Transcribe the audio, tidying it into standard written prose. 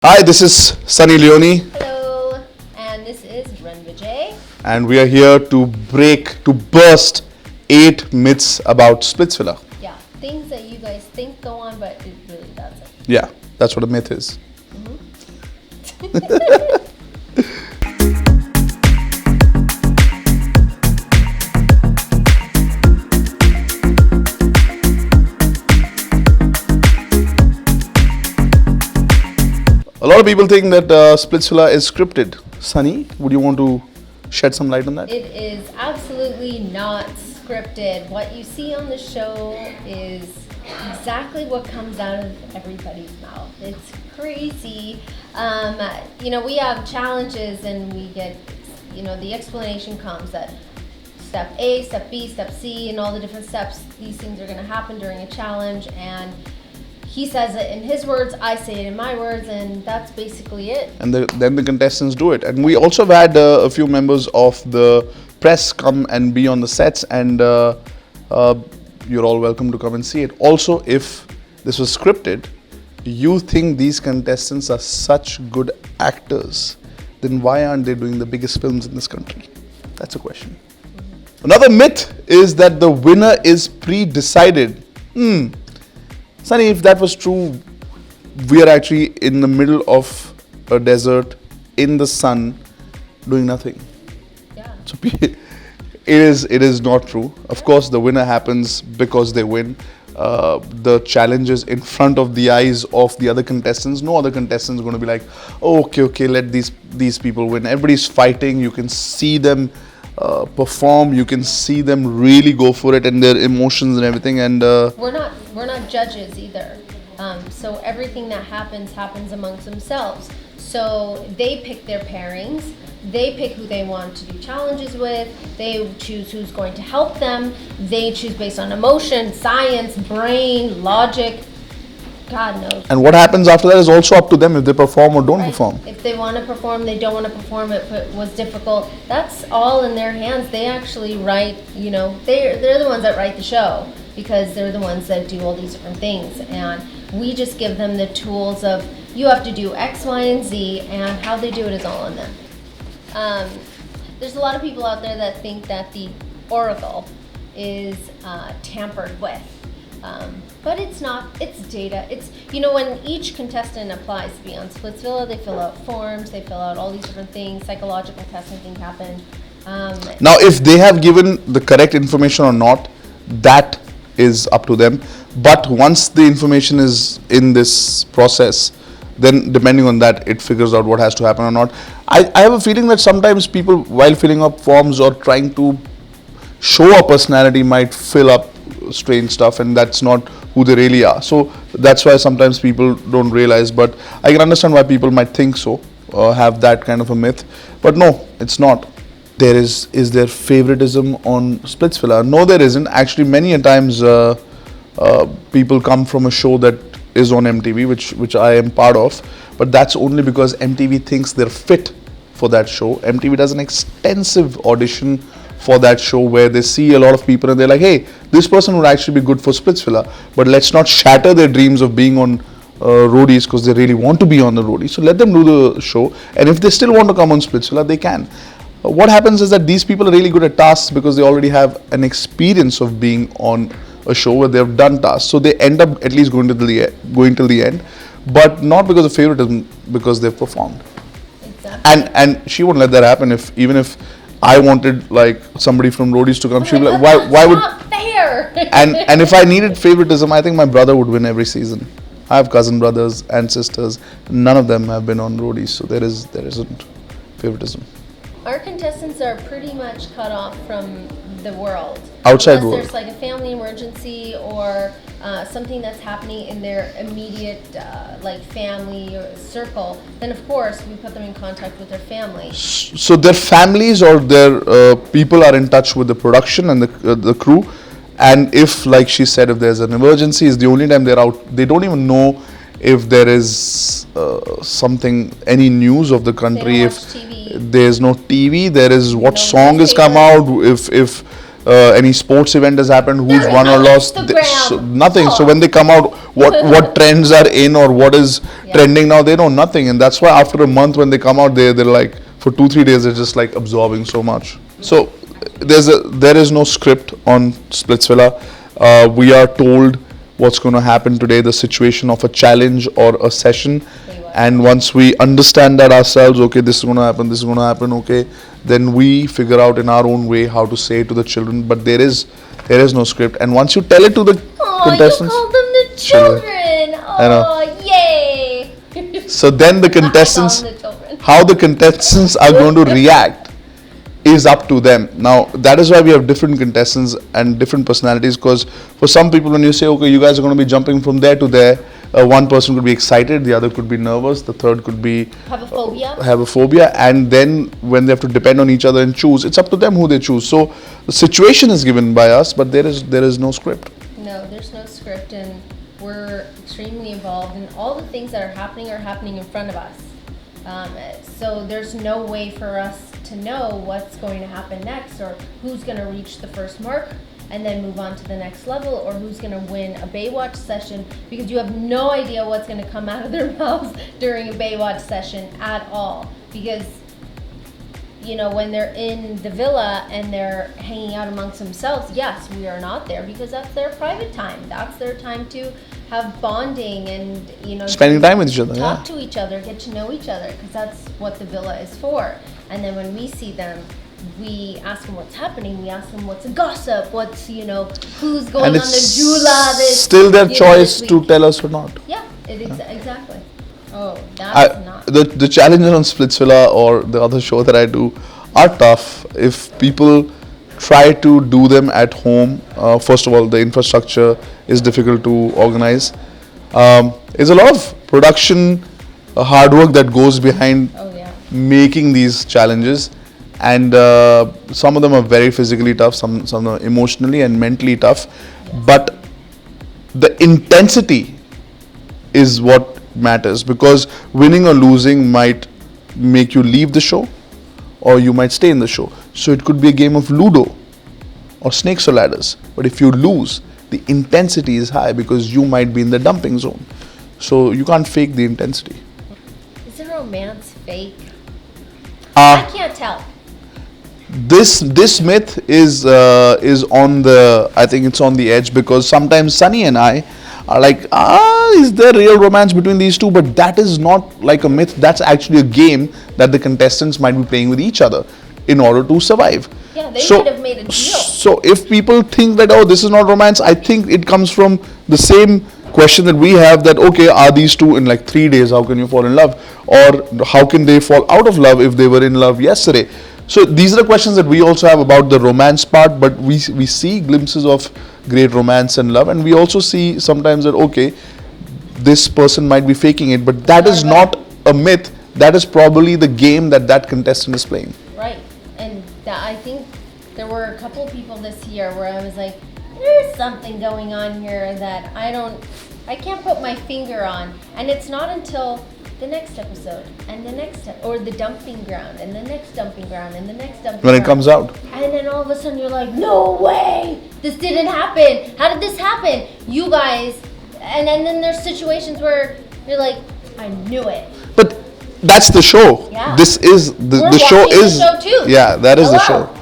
Hi, this is Sunny Leone, Hello, and this is Rannvijay. and we are here to burst 8 myths about Splitsvilla. Yeah, things that you guys think go on, but it really doesn't. Yeah, that's what a myth is. A lot of people think that Splitsvilla is scripted. Sunny, would you want to shed some light on that? It is absolutely not scripted. What you see on the show is exactly what comes out of everybody's mouth. It's crazy. We have challenges and we get, the explanation comes that step A, step B, step C, and all the different steps, these things are going to happen during a challenge, and he says it in his words, I say it in my words, and that's basically it. And then the contestants do it. And we also have had a few members of the press come and be on the sets, and you're all welcome to come and see it. Also, if this was scripted, you think these contestants are such good actors, then why aren't they doing the biggest films in this country? That's a question. Another myth is that the winner is pre-decided. Sunny, if that was true, we are actually in the middle of a desert, in the sun, doing nothing. Yeah. So it is not true. Of course, the winner happens because they win. The challenge is in front of the eyes of the other contestants. No other contestants going to be like, oh, okay, let these people win. Everybody's fighting. You can see them perform. You can see them really go for it, and their emotions and everything. And We're not judges either. So everything that happens amongst themselves. So they pick their pairings. They pick who they want to do challenges with. They choose who's going to help them. They choose based on emotion, science, brain, logic. God knows. and what happens after that is also up to them if they perform or don't Right? perform. If they want to perform, they don't want to perform. If it was difficult, that's all in their hands. They actually write. They're the ones that write the show because they're the ones that do all these different things, and we just give them the tools of you have to do X, Y, and Z, and how they do it is all on them. There's a lot of people out there that think that the Oracle is tampered with. But it's not. It's data. It's when each contestant applies to be on Splitsvilla, they fill out forms, they fill out all these different things. Psychological tests, I think, happen. Now, if they have given the correct information or not, that is up to them. But once the information is in this process, then depending on that, it figures out what has to happen or not. I have a feeling that sometimes people, while filling up forms or trying to show a personality, might fill up strange stuff, and that's not who they really are. So that's why sometimes people don't realize. But I can understand why people might think so, have that kind of a myth. But no, it's not. Is there favoritism on Splitsvilla? No, there isn't. Actually, many a times people come from a show that is on MTV, which I am part of, but that's only because MTV thinks they're fit for that show. MTV does an extensive audition for that show where they see a lot of people and they're like, hey, this person would actually be good for Splitsvilla, but let's not shatter their dreams of being on roadies because they really want to be on the roadies. So let them do the show, and if they still want to come on Splitsvilla, they can. What happens is that these people are really good at tasks because they already have an experience of being on a show where they've done tasks, so they end up at least going till the end, but not because of favoritism, because they've performed. Exactly. And she won't let that happen. Even if I wanted like somebody from roadies to come, she'd be like, why would? Not fair. And if I needed favoritism, I think my brother would win every season. I have cousin brothers and sisters. None of them have been on roadies, so there isn't favoritism. Our contestants are pretty much cut off from the world. Outside Unless world. there's like a family emergency or something that's happening in their immediate family or circle, then of course we put them in contact with their family. So their families or their people are in touch with the production and the crew, and if, like she said, if there's an emergency, is the only time they're out. They don't even know if there is any news of the country. They don't If watch TV. there's no TV, there is what No song has come out, if any sports event has happened, who's Nothing won or on lost, Instagram. nothing. So when they come out, what trends are in or what is trending now. They know nothing, and that's why after a month when they come out, they're like for 2-3 days they're just like absorbing so much. So there is no script on Splitsvilla. We are told what's going to happen today, the situation of a challenge or a session, and once we understand that ourselves, okay, this is going to happen, this is going to happen, okay, then we figure out in our own way how to say it to the children. But there is no script, and once you tell it to the contestants, you called them the children. I know. Oh, yay! So then the I call contestants, them the children. how the contestants are going to react is up to them. Now that is why we have different contestants and different personalities, because for some people when you say, okay, you guys are going to be jumping from there to there, one person could be excited, the other could be nervous, the third could be Have a phobia, and then when they have to depend on each other and choose, it's up to them who they choose. So the situation is given by us, but there is no script. No, there's no script, and we're extremely involved, and all the things that are happening in front of us. So there's no way for us to know what's going to happen next, or who's going to reach the first mark and then move on to the next level, or who's going to win a Baywatch session, because you have no idea what's going to come out of their mouths during a Baywatch session at all. Because, you know, when they're in the villa and they're hanging out amongst themselves, yes, we are not there because that's their private time. That's their time to have bonding and, you know, Spending time with each other, talk to each other, get to know each other, because that's what the villa is for. And then when we see them, we ask them what's happening. We ask them what's a gossip, what's, you know, who's going And on the it's Jula. This, still their you know, choice this to week. tell us or not. Yeah, exactly. Oh, that's not. The challenges on Splitsvilla or the other show that I do are tough. If people try to do them at home, first of all, the infrastructure is difficult to organize. There's a lot of production, hard work that goes behind Oh, yeah. making these challenges, and some of them are very physically tough, some are emotionally and mentally tough. But the intensity is what matters, because winning or losing might make you leave the show or you might stay in the show. So it could be a game of Ludo or snakes or ladders, but if you lose, the intensity is high because you might be in the dumping zone, so you can't fake the intensity. Is the romance fake? I can't tell. This myth is on the, I think it's on the edge, because sometimes Sunny and I are like, is there real romance between these two? But that is not like a myth. That's actually a game that the contestants might be playing with each other in order to survive. Yeah, they might have made a deal. So if people think that, oh, this is not romance, I think it comes from the same question that we have, that okay, are these two in like 3 days, how can you fall in love, or how can they fall out of love if they were in love yesterday? So these are the questions that we also have about the romance part, but we see glimpses of great romance and love, and we also see sometimes that okay, this person might be faking it, but that is not a myth. That is probably the game that contestant is playing. Right, and I think there were a couple people this year where I was like, there's something going on here that I can't put my finger on, and it's not until the next episode and the next or the dumping ground and the next dumping ground and the next dumping When ground. it comes out, And then all of a sudden you're like, no way, this didn't happen. How did this happen? You guys, and then there's situations where you're like, I knew it. but that's the show. Yeah. This is the show watching is the show too. yeah, that is the Hello. show.